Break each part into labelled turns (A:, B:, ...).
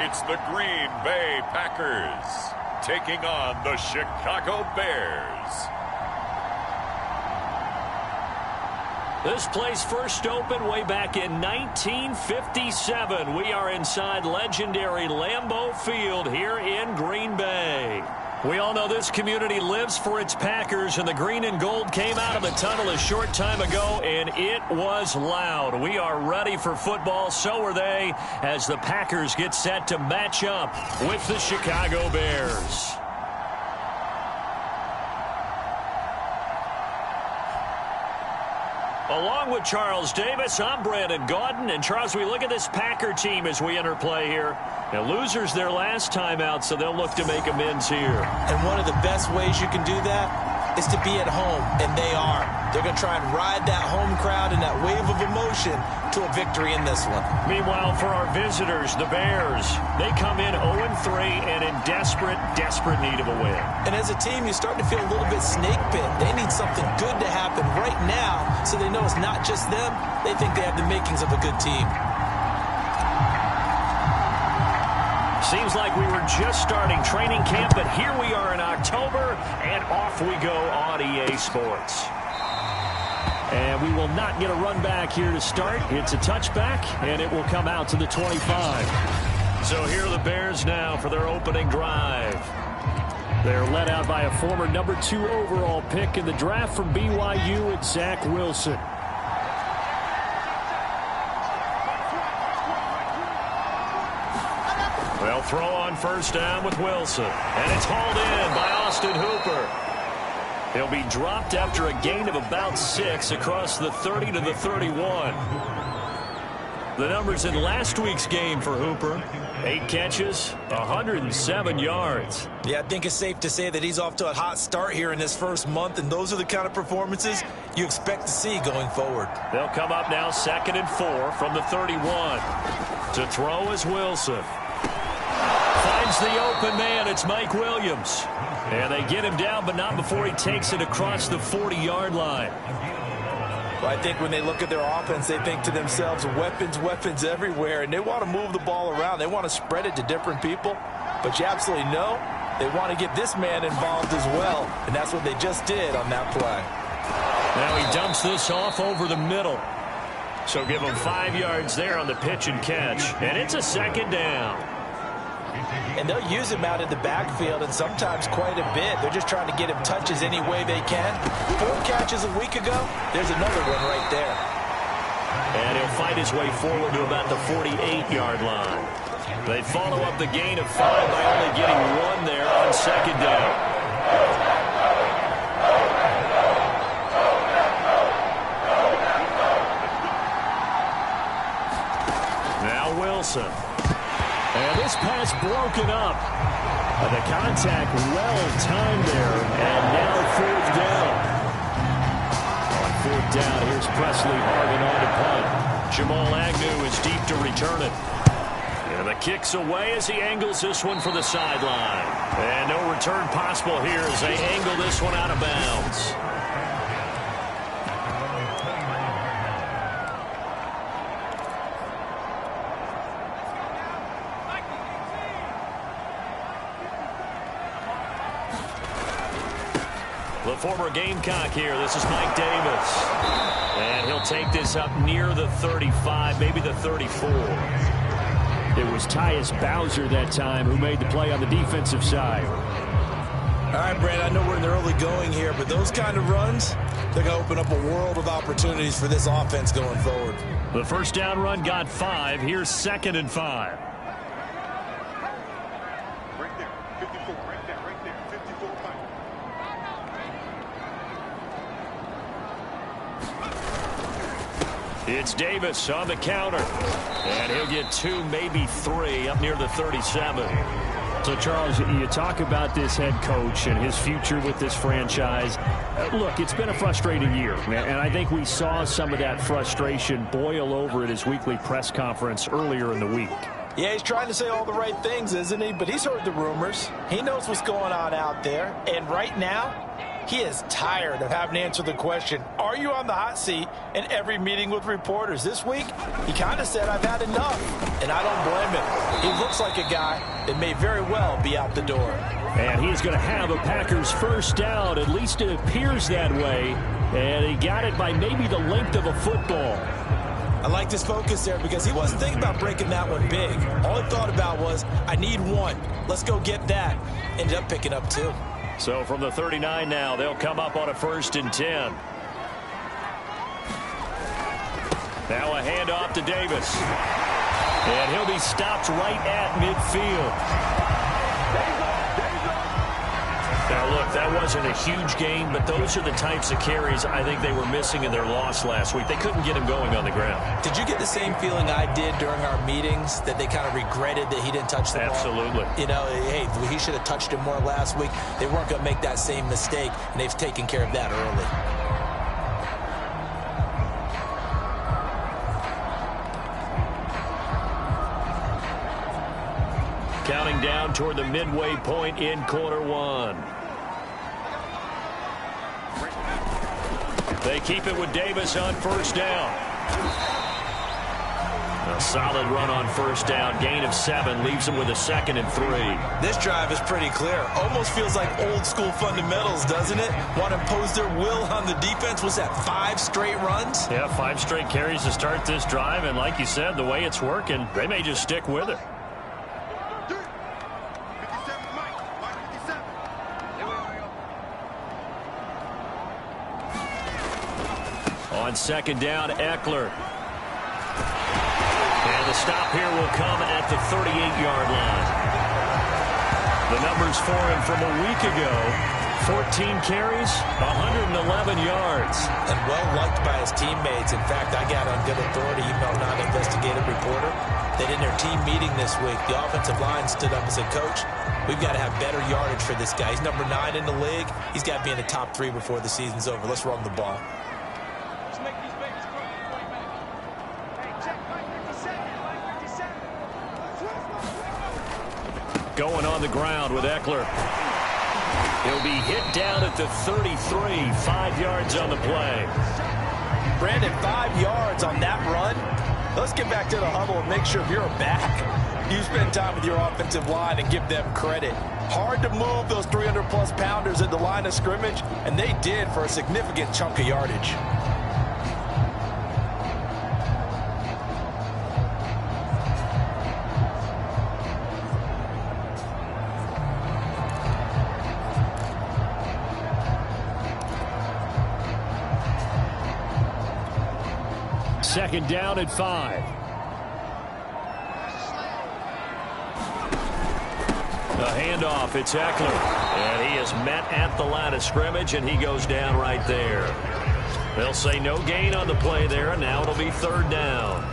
A: It's the Green Bay Packers taking on the Chicago Bears.
B: This place first opened way back in 1957. We are inside legendary Lambeau Field here in Green Bay. We all know this community lives for its Packers, and the green and gold came out of the tunnel a short time ago, and it was loud. We are ready for football. So are they, as the Packers get set to match up with the Chicago Bears. Along with Charles Davis, I'm Brandon Gaudin. And Charles, we look at this Packer team as we enter play here. Now, losers their last time out, so they'll look to make amends here.
C: And one of the best ways you can do that is to be at home, and they are. They're going to try and ride that home crowd and that wave of emotion to a victory in this one.
B: Meanwhile, for our visitors, the Bears, they come in 0-3 and in desperate need of a win.
C: And as a team, you start to feel a little bit snake bit. They need something good to happen right now so they know it's not just them. They think they have the makings of a good team.
B: Seems like we were just starting training camp, but here we are in October, and off we go on EA Sports. And we will not get a run back here to start. It's a touchback, and it will come out to the 25. So here are the Bears now for their opening drive. They're led out by a former number 2 overall pick in the draft from BYU, it's Zach Wilson. They'll throw on first down with Wilson. And it's hauled in by Austin Hooper. He'll be dropped after a gain of about 6 across the 30 to the 31. The numbers in last week's game for Hooper: 8 catches, 107 yards.
C: Yeah, I think it's safe to say that he's off to a hot start here in this first month, and those are the kind of performances you expect to see going forward.
B: They'll come up now 2nd and 4 from the 31. To throw is Wilson. Finds the open man. It's Mike Williams. And they get him down, but not before he takes it across the 40-yard line.
C: Well, I think when they look at their offense, they think to themselves, weapons everywhere, and they want to move the ball around. They want to spread it to different people. But you absolutely know they want to get this man involved as well, and that's what they just did on that play.
B: Now he dumps this off over the middle. So give him 5 yards there on the pitch and catch. And it's a 2nd down.
C: And they'll use him out in the backfield, and sometimes quite a bit. They're just trying to get him touches any way they can. 4 catches a week ago, there's another one right there.
B: And he'll fight his way forward to about the 48-yard line. They follow up the gain of 5 by only getting 1 there on 2nd down. Now Wilson. And this pass broken up. The contact well-timed there. And now 4th down. On 4th down, here's Presley Harvin on to punt. Jamal Agnew is deep to return it. And the kick's away as he angles this one for the sideline. And no return possible here as they angle this one out of bounds. The former Gamecock here. This is Mike Davis. And he'll take this up near the 35, maybe the 34. It was Tyus Bowser that time who made the play on the defensive side.
C: All right, Brad, I know we're in the early going here, but those kind of runs, they're going to open up a world of opportunities for this offense going forward.
B: The first down run got 5. Here's 2nd and 5. It's Davis on the counter. And he'll get 2, maybe 3, up near the 37. So, Charles, you talk about this head coach and his future with this franchise. Look, it's been a frustrating year, and I think we saw some of that frustration boil over at his weekly press conference earlier in the week.
C: Yeah, he's trying to say all the right things, isn't he? But he's heard the rumors. He knows what's going on out there. And right now, He is tired of having to answer the question, are you on the hot seat, in every meeting with reporters. This week, he kind of said, I've had enough, and I don't blame him. He looks like a guy that may very well be out the door.
B: And he's going to have a Packers first down. At least it appears that way. And he got it by maybe the length of a football.
C: I like his focus there because he wasn't thinking about breaking that one big. All he thought about was, I need one. Let's go get that. Ended up picking up 2.
B: So from the 39 now, they'll come up on a 1st and 10. Now a handoff to Davis. And he'll be stopped right at midfield. Now, look, that wasn't a huge gain, but those are the types of carries I think they were missing in their loss last week. They couldn't get him going on the ground.
C: Did you get the same feeling I did during our meetings, that they kind of regretted that he didn't touch the ball?
B: Absolutely.
C: You know, hey, he should have touched it more last week. They weren't going to make that same mistake, and they've taken care of that early.
B: Counting down toward the midway point in quarter 1. They keep it with Davis on 1st down. A solid run on 1st down. Gain of 7 leaves them with a 2nd and 3.
C: This drive is pretty clear. Almost feels like old school fundamentals, doesn't it? Want to impose their will on the defense. Was that 5 straight runs?
B: Yeah, 5 straight carries to start this drive. And like you said, the way it's working, they may just stick with it. On 2nd down, Eckler. And the stop here will come at the 38-yard line. The numbers for him from a week ago, 14 carries, 111 yards.
C: And well-liked by his teammates. In fact, I got on good authority, even though I'm not an investigative reporter, that in their team meeting this week, the offensive line stood up and said, Coach, we've got to have better yardage for this guy. He's number 9 in the league. He's got to be in the top 3 before the season's over. Let's run the ball.
B: Going on the ground with Eckler. He'll be hit down at the 33, 5 yards on the play.
C: Brandon, 5 yards on that run. Let's get back to the huddle and make sure if you're a back, you spend time with your offensive line and give them credit. Hard to move those 300-plus pounders at the line of scrimmage, and they did for a significant chunk of yardage.
B: Second down at 5. A handoff, it's Eckler. And he is met at the line of scrimmage, and he goes down right there. They'll say no gain on the play there, and now it'll be 3rd down.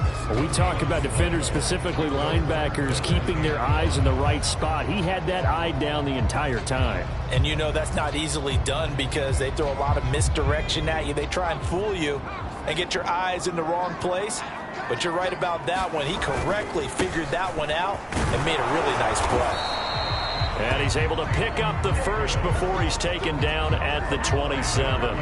D: We talk about defenders, specifically linebackers, keeping their eyes in the right spot. He had that eye down the entire time.
C: And you know that's not easily done because they throw a lot of misdirection at you. They try and fool you and get your eyes in the wrong place. But you're right about that one. He correctly figured that one out and made a really nice play.
B: And he's able to pick up the 1st before he's taken down at the 27.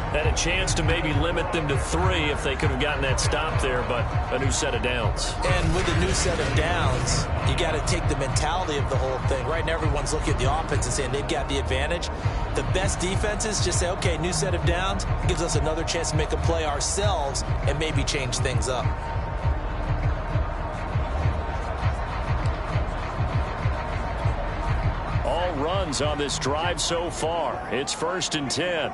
B: Had a chance to maybe limit them to 3 if they could have gotten that stop there, but a new set of downs.
C: And with a new set of downs, you got to take the mentality of the whole thing. Right now, everyone's looking at the offense and saying they've got the advantage. The best defenses just say, okay, new set of downs, gives us another chance to make a play ourselves and maybe change things up.
B: All runs on this drive so far. It's 1st and 10.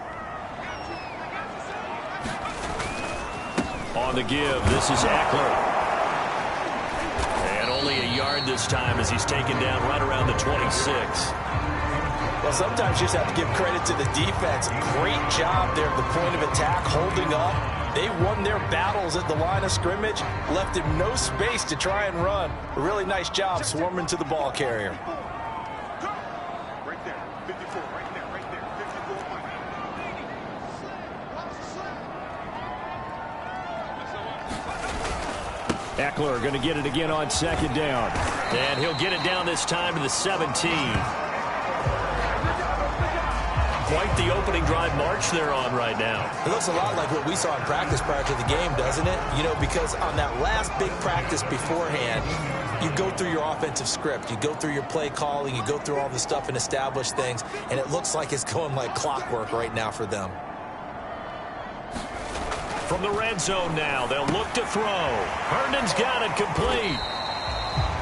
B: On the give, this is Eckler. And only a yard this time as he's taken down right around the 26.
C: Well, sometimes you just have to give credit to the defense. Great job there at the point of attack, holding up. They won their battles at the line of scrimmage, left him no space to try and run. A really nice job swarming to the ball carrier.
D: Eckler going to get it again on 2nd down.
B: And he'll get it down this time to the 17. quite the opening drive march they're on right now.
C: It looks a lot like what we saw in practice prior to the game, doesn't it? You know, because on that last big practice beforehand, you go through your offensive script. You go through your play calling. You go through all the stuff and establish things. And it looks like it's going like clockwork right now for them.
B: From the red zone now, they'll look to throw. Herndon's got it complete.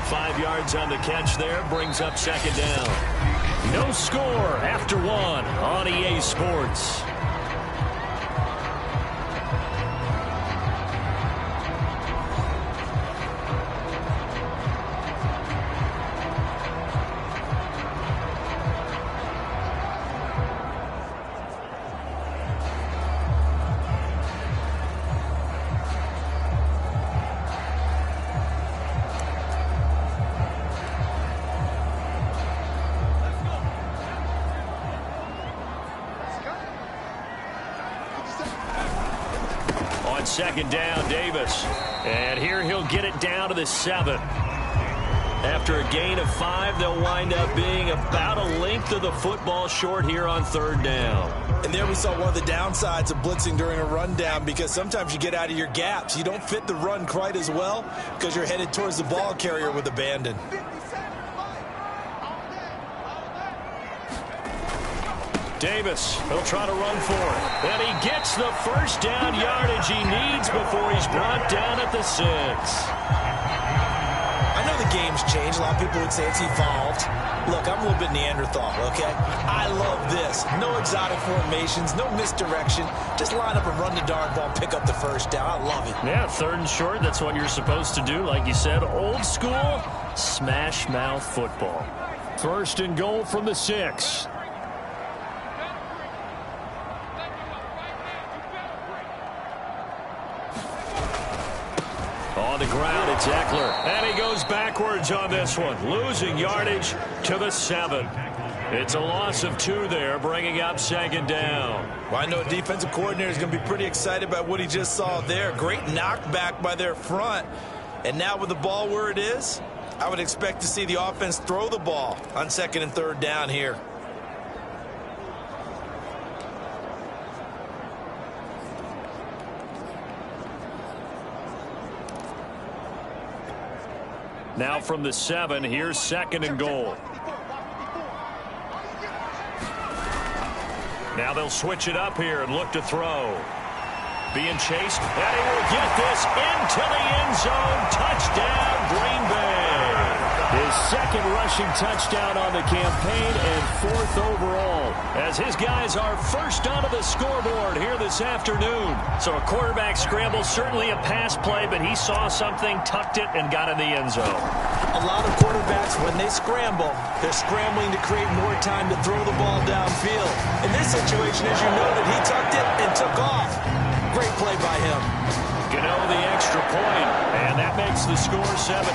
B: 5 yards on the catch there, brings up second down. No score after one on EA Sports. Second down, Davis. And here he'll get it down to the 7. After a gain of 5, they'll wind up being about a length of the football short here on third down.
C: And there we saw one of the downsides of blitzing during a rundown, because sometimes you get out of your gaps. You don't fit the run quite as well because you're headed towards the ball carrier with abandon.
B: Davis, he'll try to run for it. And he gets the first down yardage he needs before he's brought down at the 6.
C: I know the game's changed. A lot of people would say it's evolved. Look, I'm a little bit Neanderthal, okay? I love this. No exotic formations, no misdirection. Just line up and run the darn ball, pick up the first down. I love it.
B: Yeah, third and short, that's what you're supposed to do. Like you said, old school, smash mouth football. First and goal from the 6. On the ground, it's Eckler. And he goes backwards on this one, losing yardage to the 7. It's a loss of 2 there, bringing up second down.
C: Well, I know a defensive coordinator is going to be pretty excited about what he just saw there. Great knockback by their front. And now with the ball where it is, I would expect to see the offense throw the ball on second and third down here.
B: Now from the 7, here's second and goal. Now they'll switch it up here and look to throw. Being chased, and he will get this into the end zone. Touchdown, Green Bay.
D: His second rushing touchdown on the campaign and 4th overall.
B: As his guys are first onto the scoreboard here this afternoon. So a quarterback scramble, certainly a pass play, but he saw something, tucked it, and got in the end zone.
C: A lot of quarterbacks, when they scramble, they're scrambling to create more time to throw the ball downfield. In this situation, as you noted, he tucked it and took off. Great play by him.
B: Gano the extra point, and that makes the score 7-0.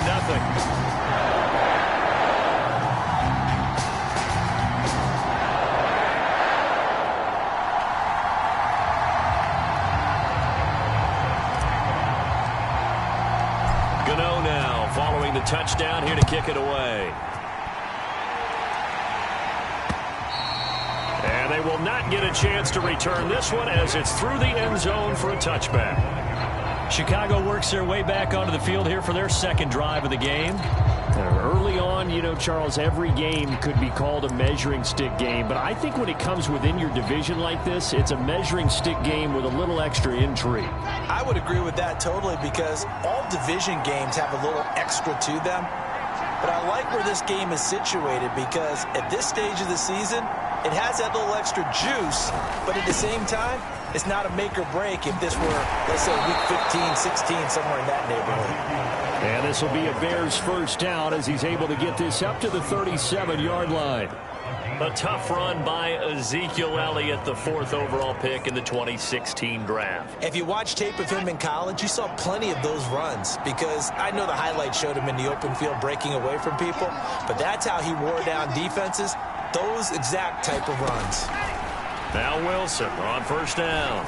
B: Gano now following the touchdown here to kick it away. And they will not get a chance to return this one as it's through the end zone for a touchback. Chicago works their way back onto the field here for their second drive of the game.
D: Early on, you know, Charles, every game could be called a measuring stick game. But I think when it comes within your division like this, it's a measuring stick game with a little extra intrigue.
C: I would agree with that totally, because all division games have a little extra to them. But I like where this game is situated, because at this stage of the season, it has that little extra juice, but at the same time, it's not a make or break if this were, let's say, week 15, 16, somewhere in that neighborhood.
D: And this will be a Bears first down as he's able to get this up to the 37-yard line.
B: A tough run by Ezekiel Elliott, the 4th overall pick in the 2016 draft.
C: If you watch tape of him in college, you saw plenty of those runs, because I know the highlights showed him in the open field breaking away from people, but that's how he wore down defenses, those exact type of runs.
B: Now Wilson on first down.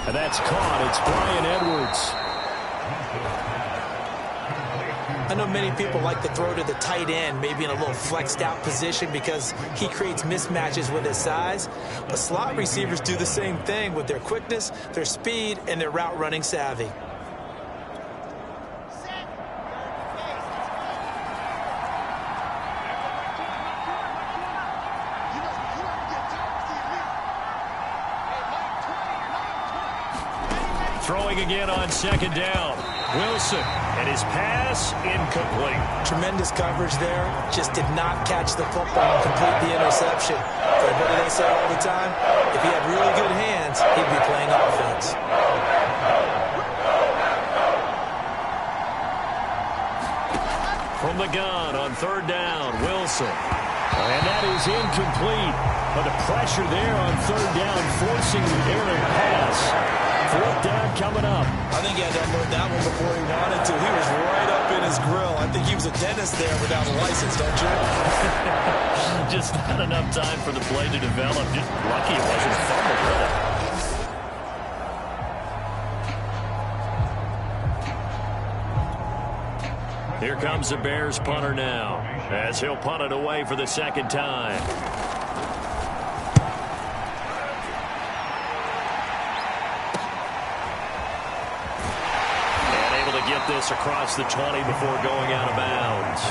D: And that's caught. It's Bryan Edwards.
C: I know many people like to throw to the tight end, maybe in a little flexed out position because he creates mismatches with his size. But slot receivers do the same thing with their quickness, their speed, and their route running savvy.
B: Throwing again on second down. Wilson, and his pass incomplete.
C: Tremendous coverage there. Just did not catch the football and complete the interception. But what do they say all the time? If he had really good hands, he'd be playing offense.
B: From the gun on third down, Wilson. And that is incomplete. But the pressure there on third down, forcing the errant pass. Fourth down coming up.
C: I think he had to unload that one before he wanted to. He was right up in his grill. I think he was a dentist there without a license, don't you?
B: Just not enough time for the play to develop. Just lucky it wasn't a fumble with it. Here comes the Bears punter now, as he'll punt it away for the second time. Get this across the 20 before going out of bounds.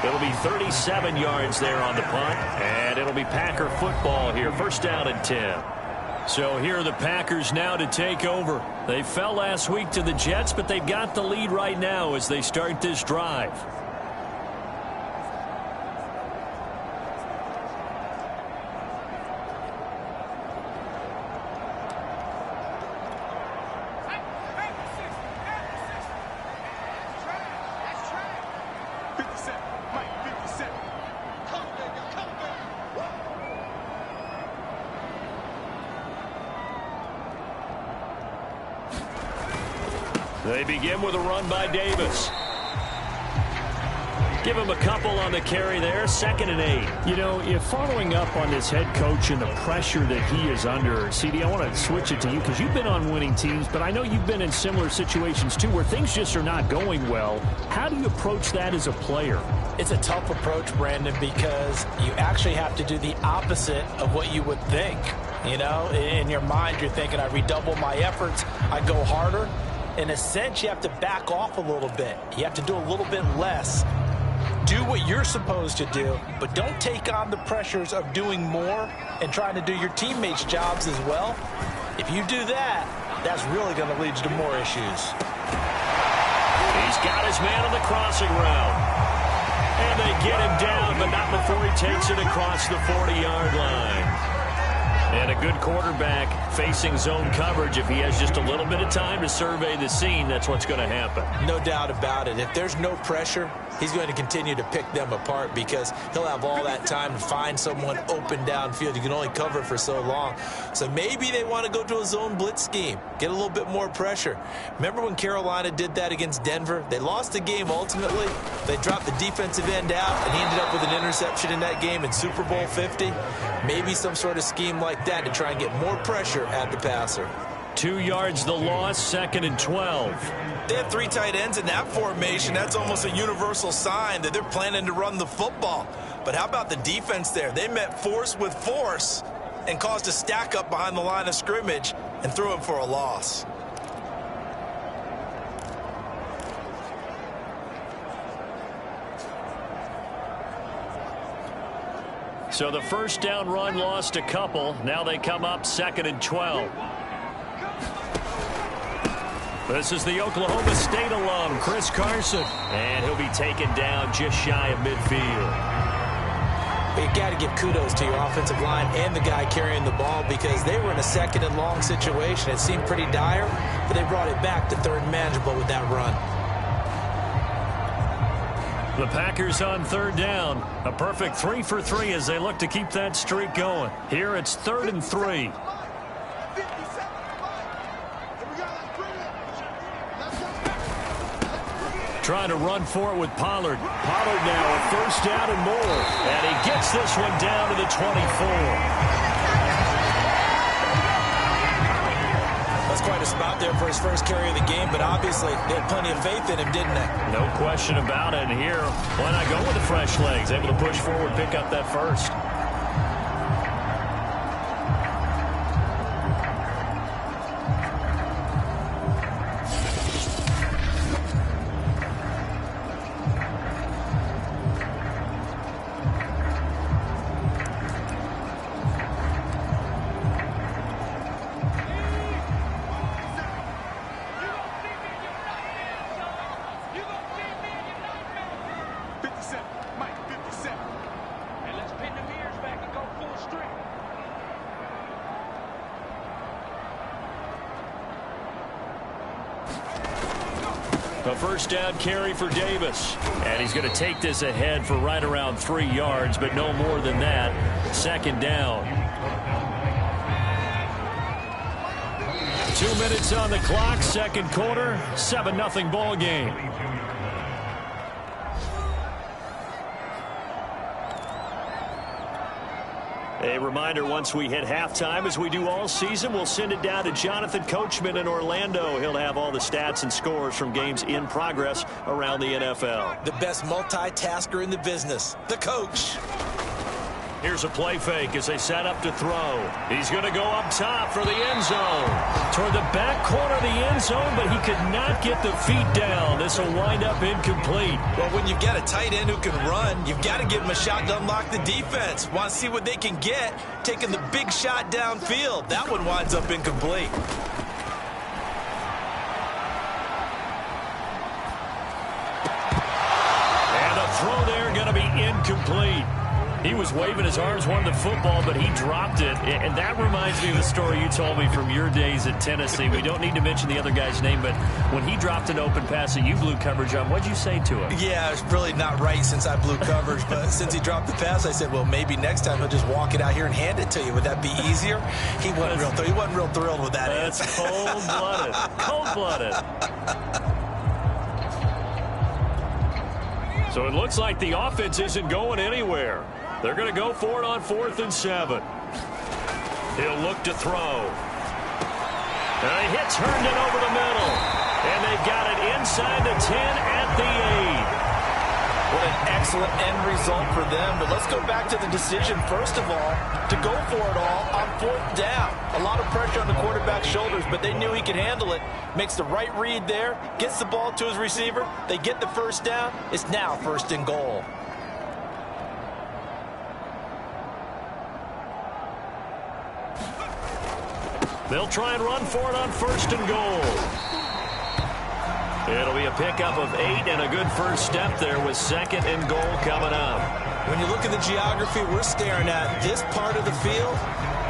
B: It'll be 37 yards there on the punt, and it'll be Packer football here. First down and 10. So here are the Packers now to take over. They fell last week to the Jets, but they've got the lead right now as they start this drive. They begin with a run by Davis. Give him a couple on the carry there. 2nd and 8.
D: You know, if following up on this head coach and the pressure that he is under, CD, I want to switch it to you because you've been on winning teams, but I know you've been in similar situations too where things just are not going well. How do you approach that as a player?
C: It's a tough approach, Brandon, because you actually have to do the opposite of what you would think. You know, in your mind, you're thinking, I redouble my efforts, I go harder. In a sense, you have to back off a little bit. You have to do a little bit less. Do what you're supposed to do, but don't take on the pressures of doing more and trying to do your teammates' jobs as well. If you do that, that's really going to lead you to more issues.
B: He's got his man on the crossing route. And they get him down, but not before he takes it across the 40-yard line. And a good quarterback facing zone coverage. If he has just a little bit of time to survey the scene, that's what's going to happen.
C: No doubt about it. If there's no pressure, he's going to continue to pick them apart because he'll have all that time to find someone open downfield. You can only cover for so long. So maybe they want to go to a zone blitz scheme, get a little bit more pressure. Remember when Carolina did that against Denver? They lost the game ultimately. They dropped the defensive end out, and he ended up with an interception in that game in Super Bowl 50. Maybe some sort of scheme like that to try and get more pressure at the passer.
B: 2 yards the loss, 2nd and 12.
C: They have 3 tight ends in that formation. That's almost a universal sign that they're planning to run the football. But how about the defense there? They met force with force and caused a stack up behind the line of scrimmage and threw him for a loss.
B: So the first down run lost a couple. Now they come up 2nd and 12. This is the Oklahoma State alum, Chris Carson. And he'll be taken down just shy of midfield.
C: But you got to give kudos to your offensive line and the guy carrying the ball because they were in a 2nd and long situation. It seemed pretty dire, but they brought it back to 3rd and manageable with that run.
B: The Packers on 3rd down. A perfect 3 for 3 as they look to keep that streak going. Here it's 3rd and 3. Trying to run for it with Pollard. Pollard now a first down and more. And he gets this one down to the 24.
C: That's quite a him out there for his first carry of the game, but obviously they had plenty of faith in him, didn't they?
B: No question about it. And here, why not go with the fresh legs? Able to push forward, pick up that first. A first down carry for Davis. And he's going to take this ahead for right around 3 yards, but no more than that. Second down. 2 minutes on the clock, second quarter, 7-0 ball game. A reminder, once we hit halftime, as we do all season, we'll send it down to Jonathan Coachman in Orlando. He'll have all the stats and scores from games in progress around the NFL.
C: The best multitasker in the business, the coach.
B: Here's a play fake as they set up to throw. He's going to go up top for the end zone. Toward the back corner of the end zone, but he could not get the feet down. This will wind up incomplete.
C: Well, when you've got a tight end who can run, you've got to give him a shot to unlock the defense. Want to see what they can get, taking the big shot downfield. That one winds up incomplete.
B: And a throw there going to be incomplete. He was waving his arms, wanted the football, but he dropped it. And that reminds me of the story you told me from your days at Tennessee. We don't need to mention the other guy's name, but when he dropped an open pass that you blew coverage on, what'd you say to him?
C: Yeah, it's really not right since I blew coverage, but since he dropped the pass, I said, well, maybe next time he'll just walk it out here and hand it to you. Would that be easier? He wasn't real thrilled with that.
B: That's cold-blooded. Cold-blooded. So it looks like the offense isn't going anywhere. They're going to go for it on 4th and 7. He'll look to throw. And he hits Herndon over the middle. And they've got it inside the 10 at the 8.
C: What an excellent end result for them. But let's go back to the decision, first of all, to go for it all on 4th down. A lot of pressure on the quarterback's shoulders, but they knew he could handle it. Makes the right read there, gets the ball to his receiver. They get the first down. It's now 1st and goal.
B: They'll try and run for it on 1st and goal. It'll be a pickup of 8 and a good first step there with 2nd and goal coming up.
C: When you look at the geography we're staring at, this part of the field,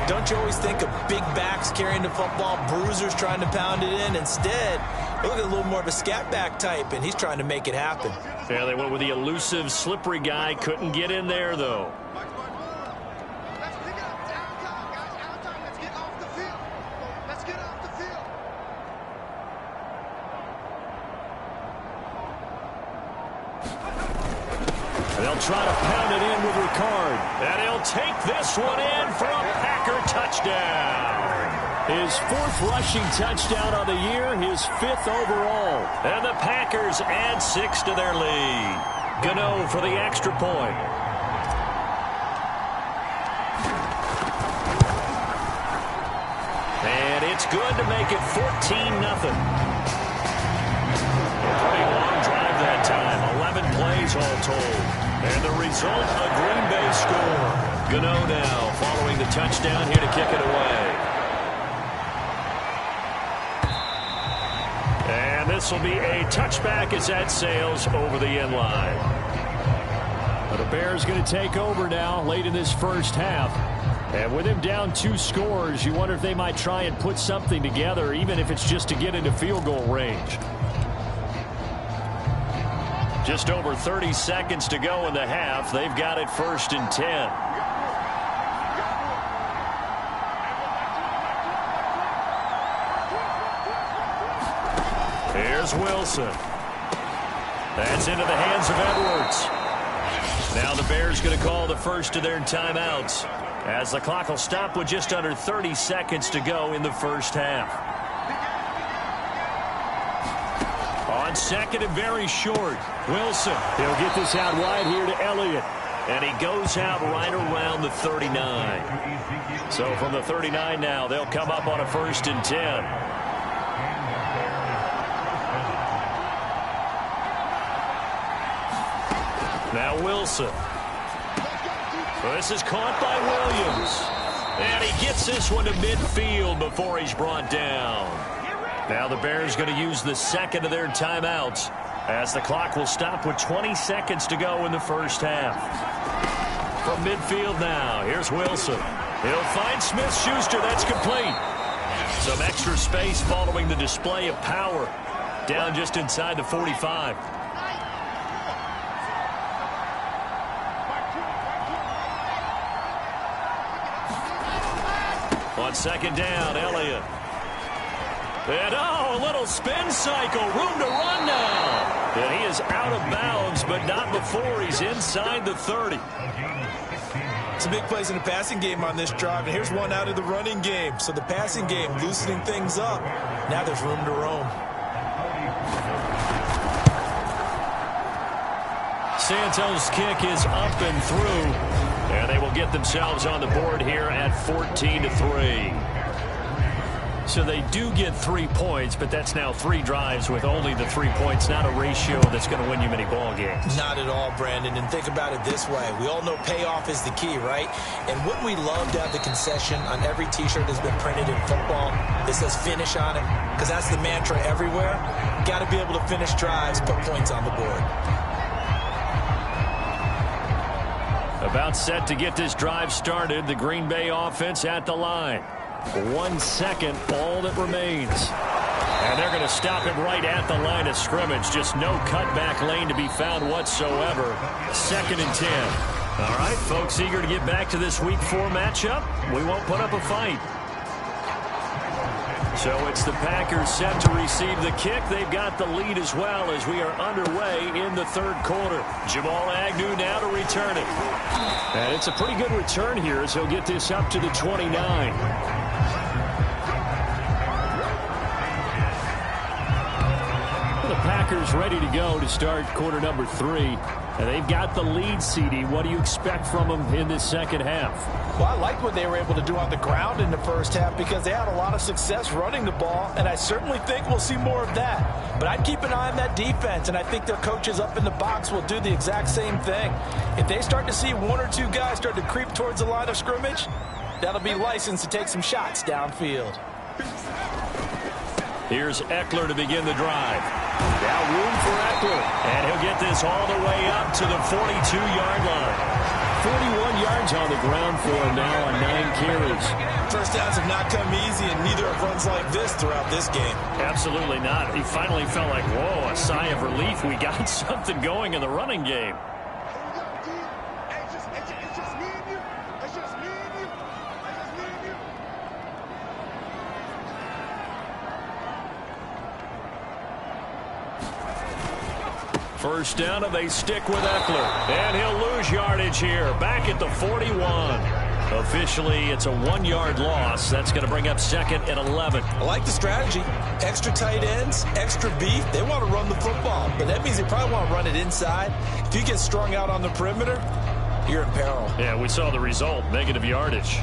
C: don't you always think of big backs carrying the football, bruisers trying to pound it in? Instead, look at a little more of a scat back type, and he's trying to make it happen.
B: Yeah, they went with the elusive, slippery guy. Couldn't get in there, though. They'll try to pound it in with Ricard. And he'll take this one in for a Packer touchdown. His 4th rushing touchdown on the year, his 5th overall. And the Packers add 6 to their lead. Gano for the extra point. And it's good to make it 14-0. Pretty long drive that time. 11 plays all told. And the result, a Green Bay score. Gano now following the touchdown here to kick it away. And this will be a touchback as that sails over the end line.
D: But the Bears going to take over now late in this first half. And with him down 2 scores, you wonder if they might try and put something together, even if it's just to get into field goal range.
B: Just over 30 seconds to go in the half. They've got it 1st and 10. Here's Wilson. That's into the hands of Edwards. Now the Bears going to call the first of their timeouts, as the clock will stop with just under 30 seconds to go in the first half. on second and very short. Wilson.
D: He'll get this out wide here to Elliott.
B: And he goes out right around the 39. So from the 39 now, they'll come up on a 1st and 10. Now Wilson. This is caught by Williams. And he gets this one to midfield before he's brought down. Now the Bears going to use the second of their timeouts, as the clock will stop with 20 seconds to go in the first half. From midfield now, here's Wilson. He'll find Smith-Schuster. That's complete. Some extra space following the display of power. Down just inside the 45. On second down, Elliott. And a little spin cycle. Room to run now. And he is out of bounds, but not before he's inside the 30.
C: Some big plays in the passing game on this drive, and here's one out of the running game. So the passing game loosening things up. Now there's room to roam.
B: Santos' kick is up and through, and they will get themselves on the board here at 14-3. So they do get 3 points, but that's now 3 drives with only the 3 points, not a ratio that's going to win you many ball games.
C: Not at all, Brandon, and think about it this way. We all know payoff is the key, right? And wouldn't we love to have the concession on every T-shirt that's been printed in football that says finish on it? Because that's the mantra everywhere. Got to be able to finish drives, put points on the board.
B: About set to get this drive started, the Green Bay offense at the line. 1 second, all that remains. And they're going to stop him right at the line of scrimmage. Just no cutback lane to be found whatsoever. 2nd and 10. All right, folks, eager to get back to this Week 4 matchup. We won't put up a fight. So it's the Packers set to receive the kick. They've got the lead as well as we are underway in the 3rd quarter. Jamal Agnew now to return it. And it's a pretty good return here as he'll get this up to the 29. The Packers ready to go to start quarter number 3. And they've got the lead, CD. What do you expect from them in this second half?
C: Well, I like what they were able to do on the ground in the first half because they had a lot of success running the ball, and I certainly think we'll see more of that. But I'd keep an eye on that defense, and I think their coaches up in the box will do the exact same thing. If they start to see 1 or 2 guys start to creep towards the line of scrimmage, that'll be licensed to take some shots downfield.
B: Here's Eckler to begin the drive. Now room for Eckler. And he'll get this all the way up to the 42-yard line. 41 yards on the ground for him now on 9 carries.
C: First downs have not come easy, and neither have runs like this throughout this game.
B: Absolutely not. He finally felt like, whoa, a sigh of relief. We got something going in the running game. First down, and they stick with Eckler. And he'll lose yardage here, back at the 41. Officially, it's a 1-yard loss. That's going to bring up 2nd and 11.
C: I like the strategy. Extra tight ends, extra beef. They want to run the football, but that means they probably want to run it inside. If you get strung out on the perimeter, you're in peril.
B: Yeah, we saw the result, negative yardage.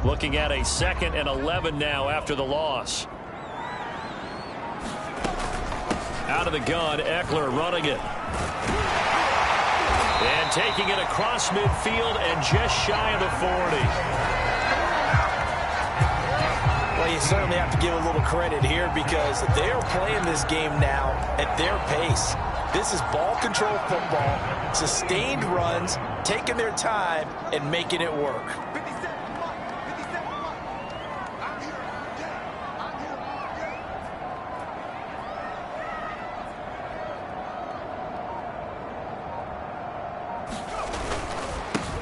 B: Looking at a 2nd and 11 now after the loss. Out of the gun, Eckler running it. And taking it across midfield and just shy of the 40.
C: Well, you certainly have to give a little credit here because they're playing this game now at their pace. This is ball control football, sustained runs, taking their time and making it work.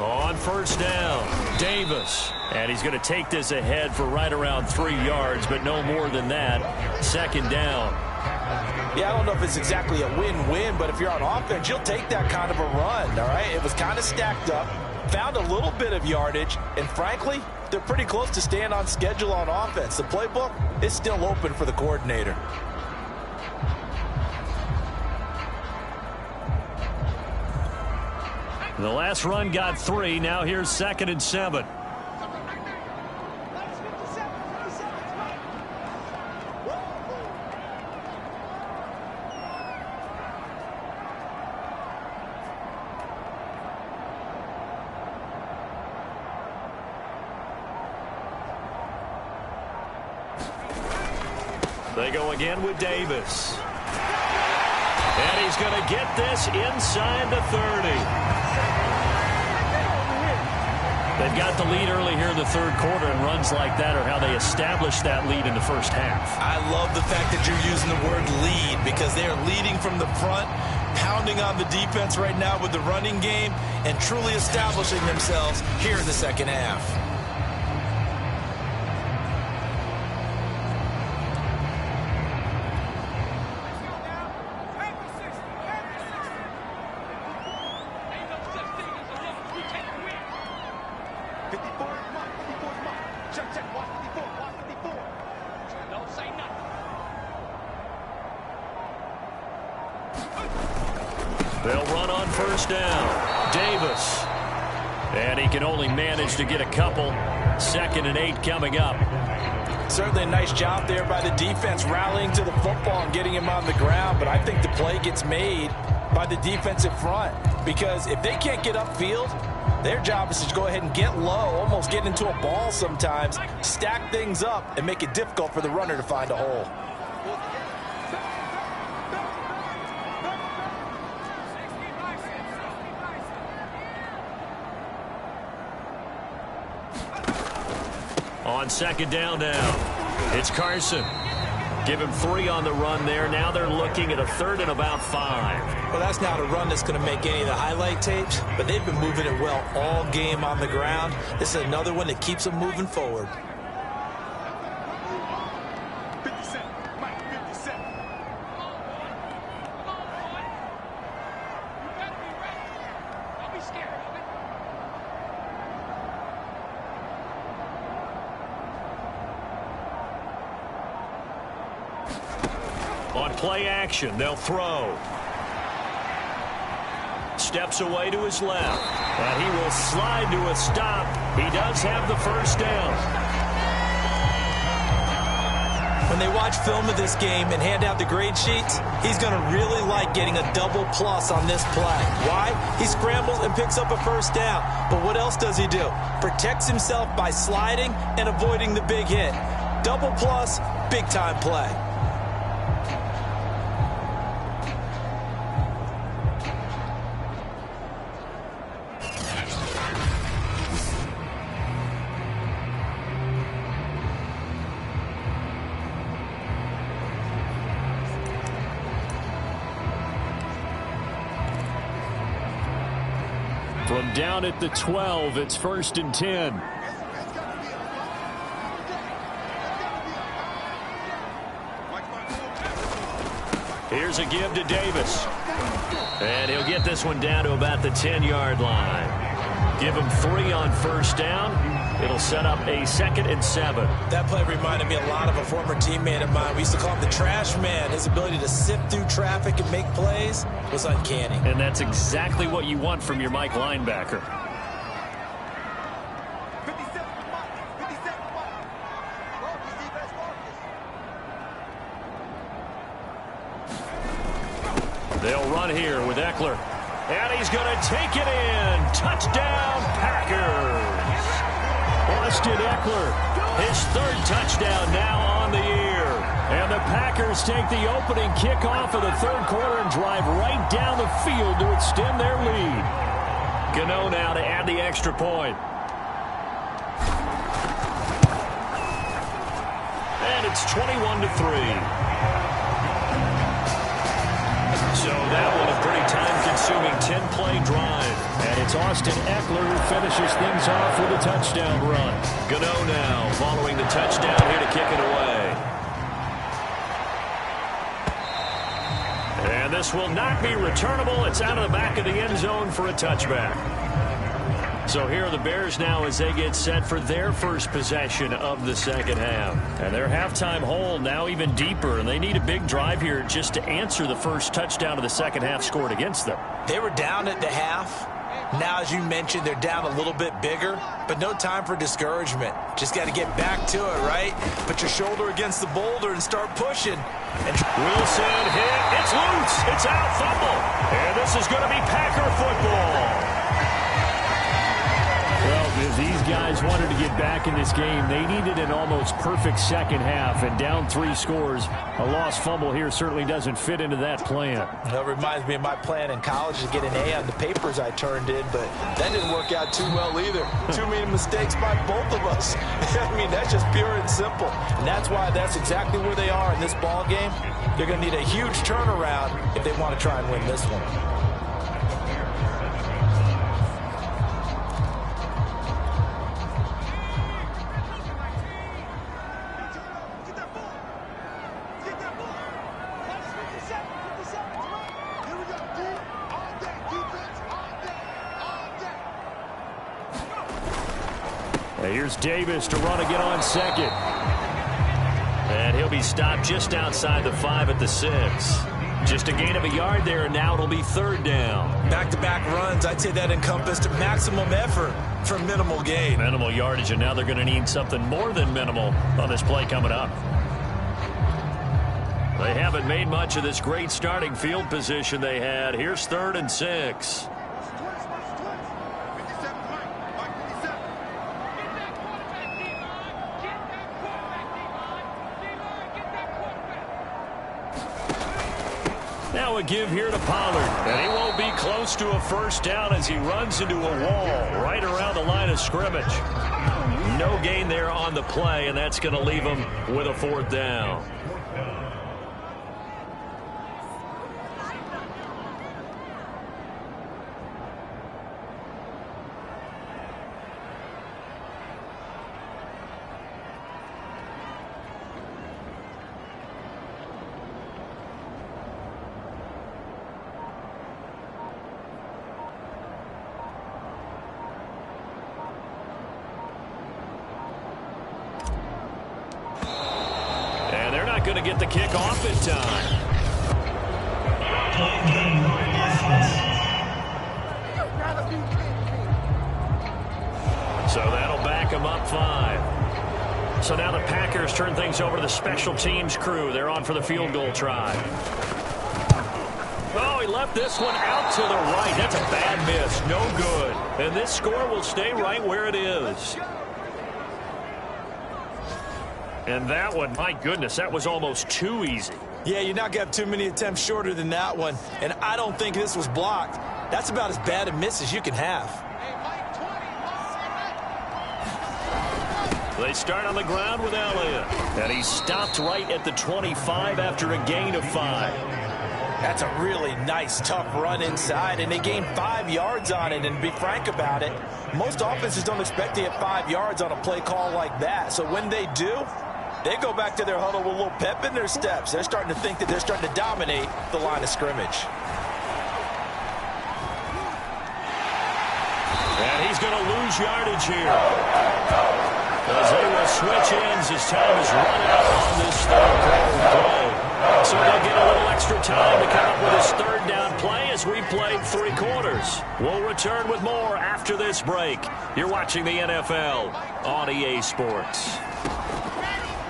B: On first down, Davis. And he's going to take this ahead for right around 3 yards, but no more than that. 2nd down.
C: Yeah, I don't know if it's exactly a win-win, but if you're on offense, you'll take that kind of a run, all right? It was kind of stacked up, found a little bit of yardage, and frankly, they're pretty close to staying on schedule on offense. The playbook is still open for the coordinator.
B: The last run got 3. Now here's 2nd and 7. They go again with Davis. And he's going to get this inside the 30. They've got the lead early here in the third quarter, and runs like that are how they establish that lead in the first half.
C: I love the fact that you're using the word lead, because they are leading from the front, pounding on the defense right now with the running game, and truly establishing themselves here in the second half.
B: They'll run on first down. Davis. And he can only manage to get a couple. 2nd and 8 coming up.
C: Certainly a nice job there by the defense rallying to the football and getting him on the ground, but I think the play gets made by the defensive front, because if they can't get upfield, their job is to go ahead and get low, almost get into a ball sometimes, stack things up, and make it difficult for the runner to find a hole.
B: On 2nd down now, it's Carson. Give him 3 on the run there. Now they're looking at a 3rd and about 5.
C: Well, that's not a run that's going to make any of the highlight tapes, but they've been moving it well all game on the ground. This is another one that keeps them moving forward.
B: On play action, they'll throw. Steps away to his left. And he will slide to a stop. He does have the first down.
C: When they watch film of this game and hand out the grade sheets, he's going to really like getting a double plus on this play. Why? He scrambles and picks up a first down. But what else does he do? Protects himself by sliding and avoiding the big hit. Double plus, big time play.
D: From down at the 12, it's 1st and 10.
B: Here's a give to Davis. And he'll get this one down to about the 10-yard line. Give him 3 on first down. It'll set up a 2nd and 7.
C: That play reminded me a lot of a former teammate of mine. We used to call him the trash man. His ability to sift through traffic and make plays was uncanny.
D: And that's exactly what you want from your Mike linebacker.
B: They'll run here with Eckler. And he's going to take it in. Touchdown, Packers. Austin Eckler, his 3rd touchdown now on the year. And the Packers take the opening kickoff of the third quarter and drive right down the field to extend their lead. Gano now to add the extra point. And it's 21-3. So that one a pretty time-consuming 10-play drive.
D: And it's Austin Eckler who finishes things off with a touchdown run.
B: Gano now following the touchdown here to kick it away. And this will not be returnable. It's out of the back of the end zone for a touchback. So here are the Bears now as they get set for their first possession of the second half. And their halftime hole now even deeper, and they need a big drive here just to answer the first touchdown of the second half scored against them.
C: They were down at the half. Now, as you mentioned, they're down a little bit bigger, but no time for discouragement. Just got to get back to it, right? Put your shoulder against the boulder and start pushing. And
B: Wilson hit. It's loose. It's out. Fumble. And this is going to be Packer football.
D: Well, if these guys wanted to get back in this game, they needed an almost perfect second half, and down 3 scores. A lost fumble here certainly doesn't fit into that plan.
C: That reminds me of my plan in college to get an A on the papers I turned in, but that didn't work out too well either. Too many mistakes by both of us. I mean, that's just pure and simple. And that's why that's exactly where they are in this ball game. They're going to need a huge turnaround if they want to try and win this one.
D: Here's Davis to run again on second.
B: And he'll be stopped just outside the 5 at the 6. Just a gain of a yard there, and now it'll be third down.
C: Back-to-back runs, I'd say that encompassed maximum effort for minimal gain.
B: Minimal yardage, and now they're going to need something more than minimal on this play coming up. They haven't made much of this great starting field position they had. Here's 3rd and 6. Now a give here to Pollard. And he won't be close to a first down as he runs into a wall right around the line of scrimmage. No gain there on the play, and that's going to leave him with a 4th down. Going to get the kick off in time. So that'll back him up 5. So now the Packers turn things over to the special teams crew. They're on for the field goal try. Oh, he left this one out to the right. That's a bad miss. No good. And this score will stay right where it is. And that one, my goodness, that was almost too easy.
C: Yeah, you're not going to have too many attempts shorter than that one. And I don't think this was blocked. That's about as bad a miss as you can have.
B: They start on the ground with Elliott. And he's stopped right at the 25 after a gain of 5.
C: That's a really nice, tough run inside, and they gained 5 yards on it. And to be frank about it, most offenses don't expect to get 5 yards on a play call like that. So when they do, they go back to their huddle with a little pep in their steps. They're starting to think that they're starting to dominate the line of scrimmage.
B: And he's going to lose yardage here. As they will switch ends as time is running out on this third play. So they'll get a little extra time to come up with his 3rd down play as we played 3 quarters. We'll return with more after this break. You're watching the NFL on EA Sports.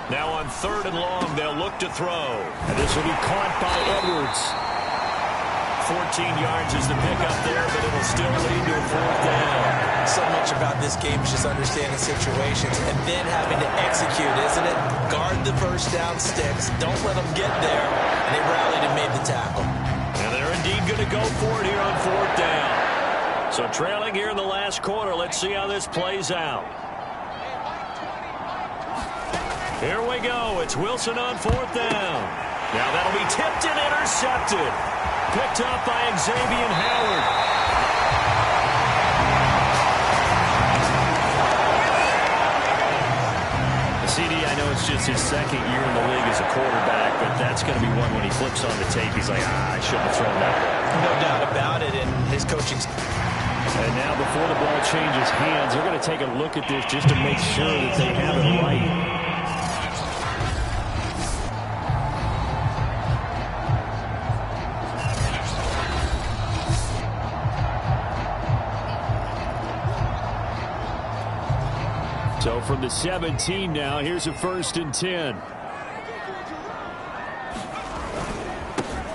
B: Now on 3rd and long, they'll look to throw.
D: And this will be caught by Edwards.
B: 14 yards is the pickup there, but it'll still lead to a 4th down.
C: So much about this game is just understanding situations and then having to execute, isn't it? Guard the first down sticks. Don't let them get there. And they rallied and made the tackle.
B: And they're indeed going to go for it here on 4th down. So trailing here in the last quarter. Let's see how this plays out. Here we go. It's Wilson on 4th down. Now that'll be tipped and intercepted. Picked up by Xavier Howard. CD, I know it's just his second year in the league as a quarterback, but that's going to be one when he flips on the tape, he's like, I shouldn't have thrown that ball.
C: No doubt about it, and his coaching.
D: And now before the ball changes hands, they're going to take a look at this just to make sure that they have it right. So from the 17 now, here's a 1st and 10.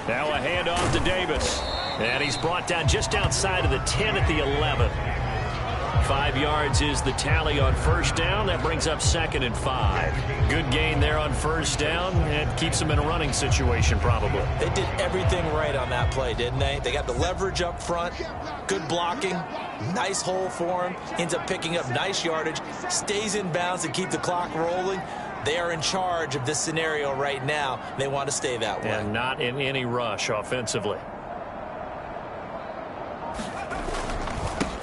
B: Now a handoff to Davis. And he's brought down just outside of the 10 at the 11. 5 yards is the tally on 1st down. That brings up 2nd and 5. Good gain there on 1st down. And keeps them in a running situation probably.
C: They did everything right on that play, didn't they? They got the leverage up front. Good blocking. Nice hole for him. Ends up picking up nice yardage. Stays in bounds to keep the clock rolling. They are in charge of this scenario right now. They want to stay that way.
B: And not in any rush offensively.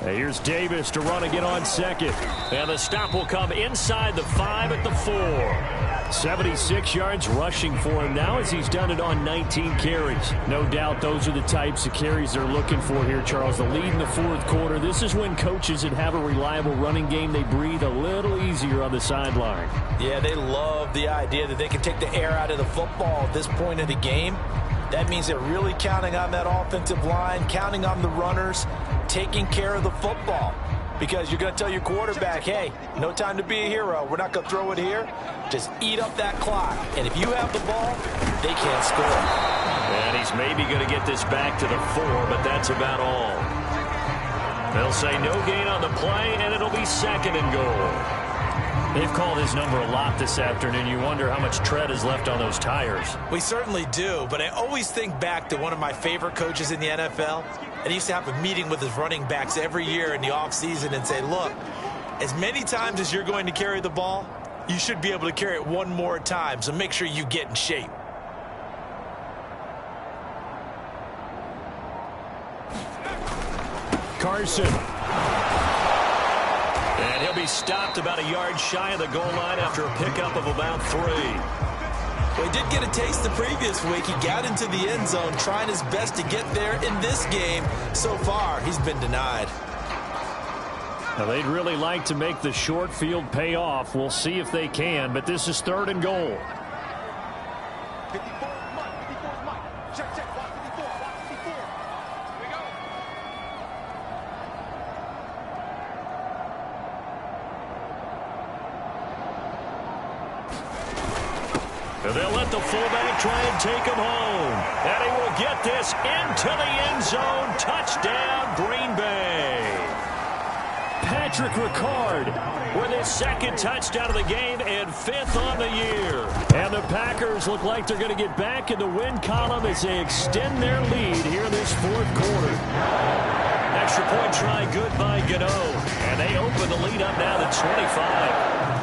D: Here's Davis to run again on 2nd.
B: And the stop will come inside the 5 at the 4.
D: 76 yards rushing for him now as he's done it on 19 carries. No doubt those are the types of carries they're looking for here, Charles. The lead in the 4th quarter. This is when coaches that have a reliable running game, they breathe a little easier on the sideline.
C: Yeah, they love the idea that they can take the air out of the football at this point of the game. That means they're really counting on that offensive line, counting on the runners, taking care of the football. Because you're going to tell your quarterback, hey, no time to be a hero. We're not going to throw it here. Just eat up that clock. And if you have the ball, they can't score.
B: And he's maybe going to get this back to the 4, but that's about all. They'll say no gain on the play, and it'll be 2nd and goal.
D: They've called his number a lot this afternoon. You wonder how much tread is left on those tires.
C: We certainly do, but I always think back to one of my favorite coaches in the NFL. And he used to have a meeting with his running backs every year in the offseason and say, look, as many times as you're going to carry the ball, you should be able to carry it one more time, so make sure you get in shape.
D: Carson.
B: And he'll be stopped about a yard shy of the goal line after a pickup of about 3.
C: Well, he did get a taste the previous week. He got into the end zone trying his best to get there in this game. So far, he's been denied.
D: Now, they'd really like to make the short field pay off. We'll see if they can, but this is 3rd and goal.
B: They'll let the fullback try and take him home. And he will get this into the end zone. Touchdown, Green Bay.
D: Patrick Ricard
B: with his 2nd touchdown of the game and 5th on the year.
D: And the Packers look like they're going to get back in the win column as they extend their lead here in this 4th quarter.
B: Extra point try good by Gano. And they open the lead up now to 25.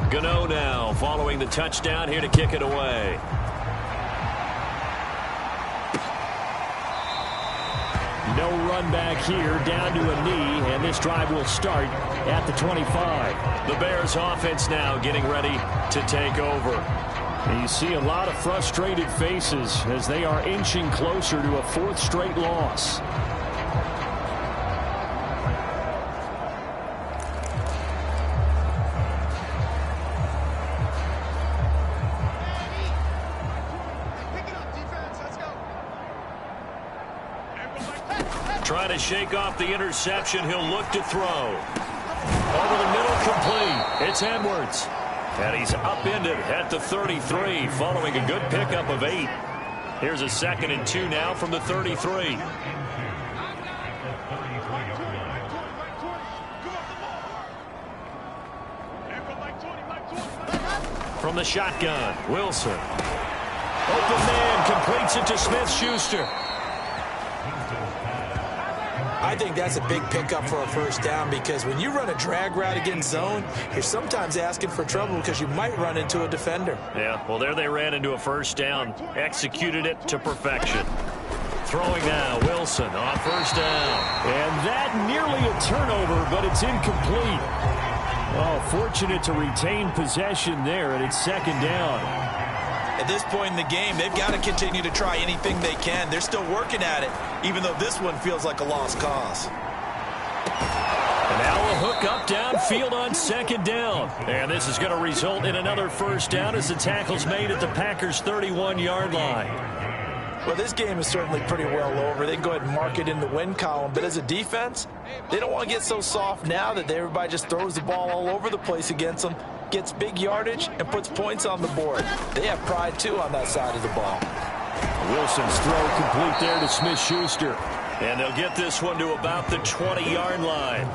B: Gano now following the touchdown here to kick it away.
D: No run back here, down to a knee, and this drive will start at the 25.
B: The Bears offense now getting ready to take over.
D: And you see a lot of frustrated faces as they are inching closer to a 4th straight loss.
B: Trying to shake off the interception. He'll look to throw. Over the middle, complete. It's Edwards. And he's upended at the 33 following a good pickup of 8. Here's a 2nd and 2 now from the 33. From the shotgun, Wilson. Open man completes it to Smith-Schuster.
C: I I think that's a big pickup for a first down because when you run a drag route against zone, you're sometimes asking for trouble because you might run into a defender.
B: Yeah, well, there they ran into a first down. Executed it to perfection. Throwing now, Wilson on first down.
D: And that nearly a turnover, but it's incomplete. Oh, fortunate to retain possession there, and it's second down.
C: At this point in the game, they've got to continue to try anything they can. They're still working at it, even though this one feels like a lost cause.
B: And now a hook up downfield on second down. And this is going to result in another first down as the tackle's made at the Packers' 31-yard line.
C: Well, this game is certainly pretty well over. They can go ahead and mark it in the win column. But as a defense, they don't want to get so soft now that everybody just throws the ball all over the place against them, gets big yardage, and puts points on the board. They have pride, too, on that side of the ball.
D: Wilson's throw complete there to Smith-Schuster.
B: And they'll get this one to about the 20-yard line.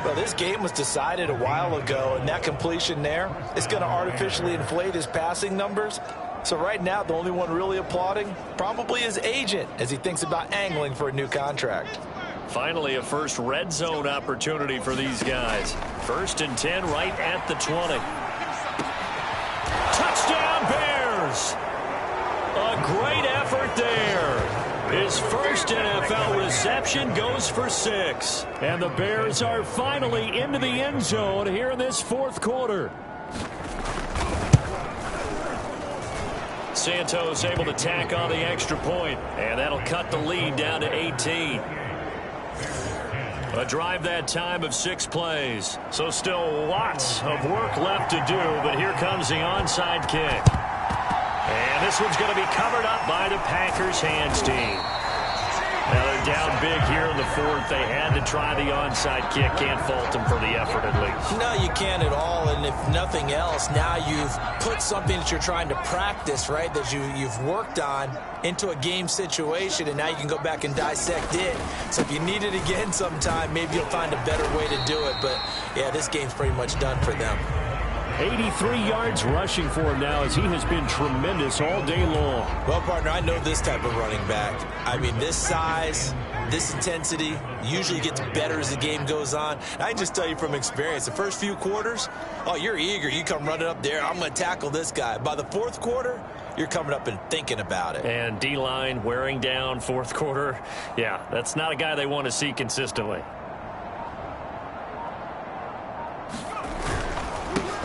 C: Well, this game was decided a while ago, and that completion there is going to artificially inflate his passing numbers. So right now, the only one really applauding probably his agent as he thinks about angling for a new contract.
B: Finally, a first red zone opportunity for these guys. 1st and 10 right at the 20. Touchdown, Bears! A great effort there. His first NFL reception goes for 6.
D: And the Bears are finally into the end zone here in this fourth quarter.
B: Santos able to tack on the extra point, and that'll cut the lead down to 18. A drive that time of 6 plays. So still lots of work left to do, but here comes the onside kick. And this one's going to be covered up by the Packers hands team. Now they're down big here in the fourth. They had to try the onside kick. Can't fault them for the effort at least.
C: No, you can't at all. And if nothing else, now you've put something that you're trying to practice, right, that you've worked on into a game situation, and now you can go back and dissect it. So if you need it again sometime, maybe you'll find a better way to do it. But, yeah, this game's pretty much done for them.
D: 83 yards rushing for him now as he has been tremendous all day long.
C: Well, partner, I know this type of running back. I mean, this size, this intensity usually gets better as the game goes on. I can just tell you from experience, the first few quarters, oh, you're eager. You come running up there, I'm going to tackle this guy. By the fourth quarter, you're coming up and thinking about it.
B: And D-line wearing down fourth quarter. Yeah, that's not a guy they want to see consistently.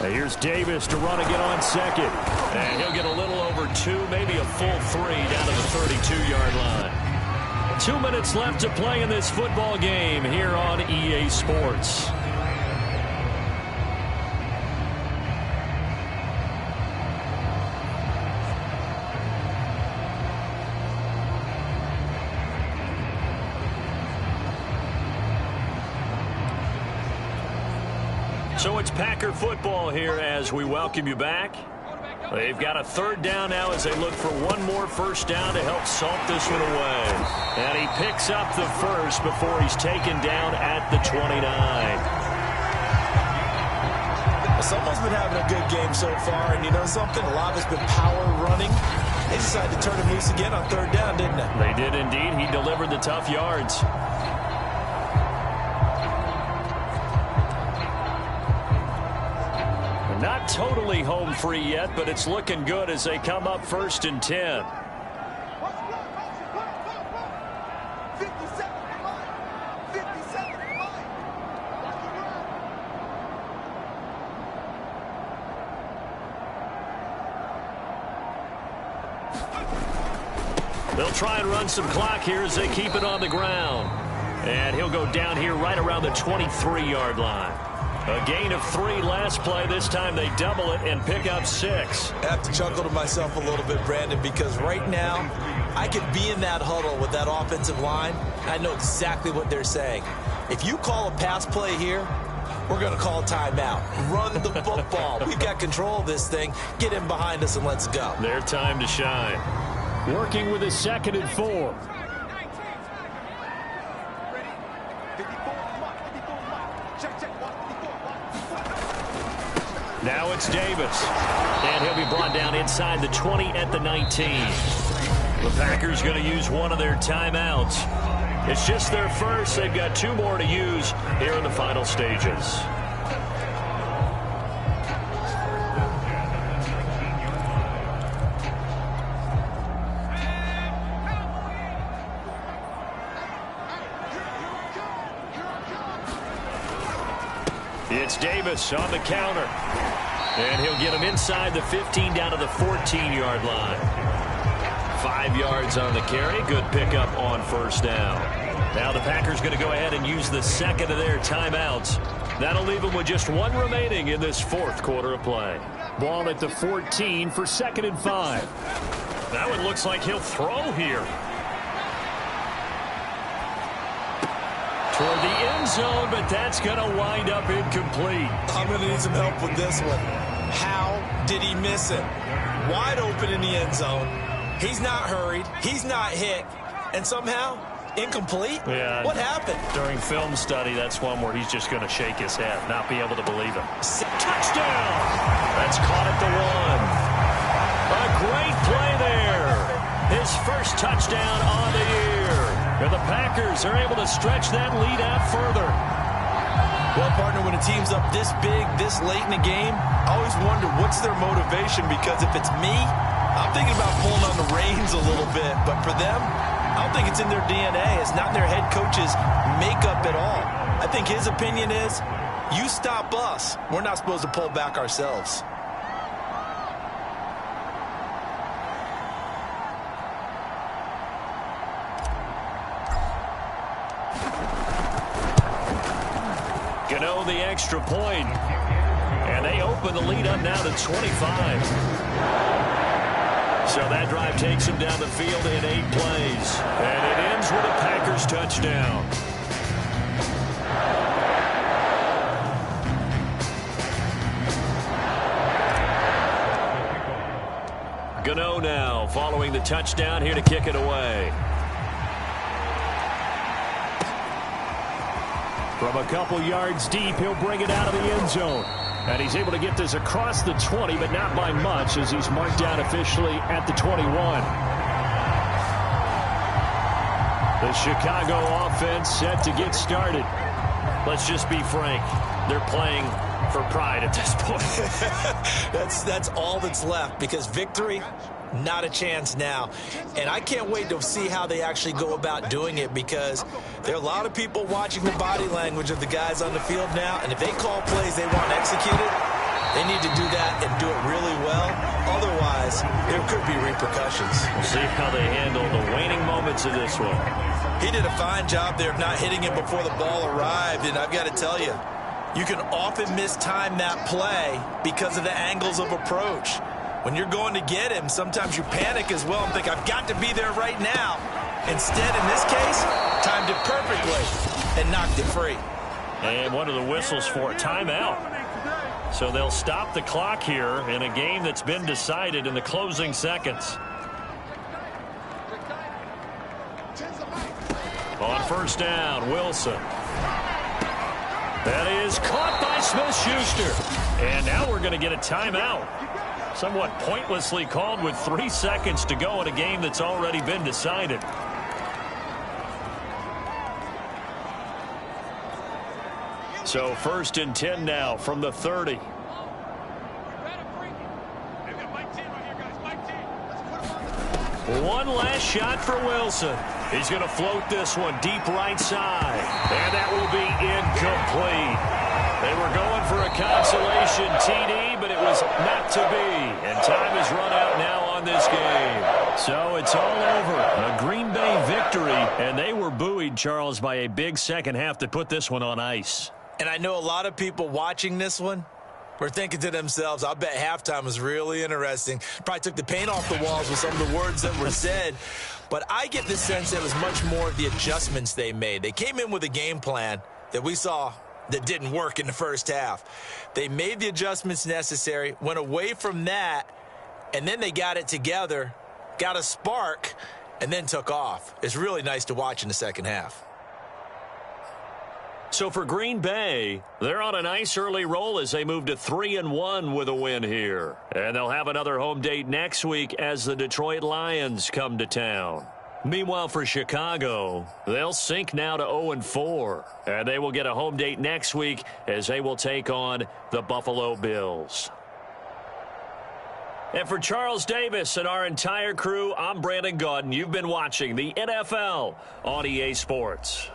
D: Here's Davis to run again on second.
B: And he'll get a little over 2, maybe a full 3 down to the 32-yard line. 2 minutes left to play in this football game here on EA Sports. So it's Packer football here as we welcome you back. They've got a 3rd down now as they look for one more first down to help salt this one away. And he picks up the first before he's taken down at the 29.
C: Someone's been having a good game so far, and you know something? A lot of it's been power running. They decided to turn him loose again on 3rd down, didn't they?
B: They did indeed. He delivered the tough yards. Not totally home free yet, but it's looking good as they come up 1st and 10. They'll try and run some clock here as they keep it on the ground. And he'll go down here right around the 23-yard line. A gain of 3 last play. This time they double it and pick up 6.
C: I have to chuckle to myself a little bit, Brandon, because right now I could be in that huddle with that offensive line. I know exactly what they're saying. If you call a pass play here, we're going to call timeout. Run the football. We've got control of this thing. Get in behind us and let's go.
B: Their time to shine.
D: Working with a 2nd and 4.
B: Now it's Davis. And he'll be brought down inside the 20 at the 19. The Packers going to use one of their timeouts. It's just their first. They've got 2 more to use here in the final stages. It's Davis on the counter. And he'll get him inside the 15 down to the 14-yard line. 5 yards on the carry. Good pickup on first down. Now the Packers going to go ahead and use the second of their timeouts. That'll leave them with just 1 remaining in this 4th quarter of play.
D: Ball at the 14 for 2nd and 5.
B: That one looks like he'll throw here. Toward the end zone, but that's going to wind up incomplete.
C: I'm going to need some help with this one. How did he miss him? Wide open in the end zone. He's not hurried. He's not hit. And somehow, incomplete?
B: Yeah.
C: What happened?
B: During film study, that's one where he's just going to shake his head, not be able to believe it. Touchdown! That's caught at the 1. A great play there. His first touchdown on the year. And the Packers are able to stretch that lead out further.
C: Well, partner, when a team's up this big, this late in the game, I always wonder what's their motivation, because if it's me, I'm thinking about pulling on the reins a little bit. But for them, I don't think it's in their DNA. It's not in their head coach's makeup at all. I think his opinion is, you stop us. We're not supposed to pull back ourselves.
B: Gano the extra point. And they open the lead up now to 25. So that drive takes them down the field in 8 plays. And it ends with a Packers touchdown. Gano now following the touchdown, here to kick it away.
D: From a couple yards deep, he'll bring it out of the end zone. And he's able to get this across the 20, but not by much, as he's marked down officially at the 21. The Chicago offense set to get started.
B: Let's just be frank. They're playing for pride at this point.
C: That's all that's left, because victory, not a chance now. And I can't wait to see how they actually go about doing it, because there are a lot of people watching the body language of the guys on the field now, and if they call plays they want executed, they need to do that and do it really well. Otherwise, there could be repercussions.
B: We'll see how they handle the waning moments of this one.
C: He did a fine job there of not hitting him before the ball arrived, and I've got to tell you, you can often mistime that play because of the angles of approach. When you're going to get him, sometimes you panic as well and think, I've got to be there right now. Instead, in this case, timed it perfectly and knocked it free.
B: And one of the whistles for a timeout. So they'll stop the clock here in a game that's been decided in the closing seconds. On first down, Wilson. That is caught by Smith-Schuster. And now we're going to get a timeout. Somewhat pointlessly called with 3 seconds to go in a game that's already been decided. So 1st and 10 now from the 30. One last shot for Wilson. He's going to float this one deep right side. And that will be incomplete. They were going for a consolation TD, but it was not to be. And time is run out now on this game. So it's all over. A Green Bay victory. And they were buoyed, Charles, by a big second half to put this one on ice.
C: And I know a lot of people watching this one were thinking to themselves, I bet halftime was really interesting. Probably took the paint off the walls with some of the words that were said. But I get the sense it was much more of the adjustments they made. They came in with a game plan that we saw that didn't work in the first half. They made the adjustments necessary, went away from that, and then they got it together, got a spark, and then took off. It's really nice to watch in the second half.
B: So for Green Bay, they're on a nice early roll as they move to 3-1 with a win here. And they'll have another home date next week as the Detroit Lions come to town. Meanwhile, for Chicago, they'll sink now to 0-4, and they will get a home date next week as they will take on the Buffalo Bills. And for Charles Davis and our entire crew, I'm Brandon Gaudin. You've been watching the NFL on EA Sports.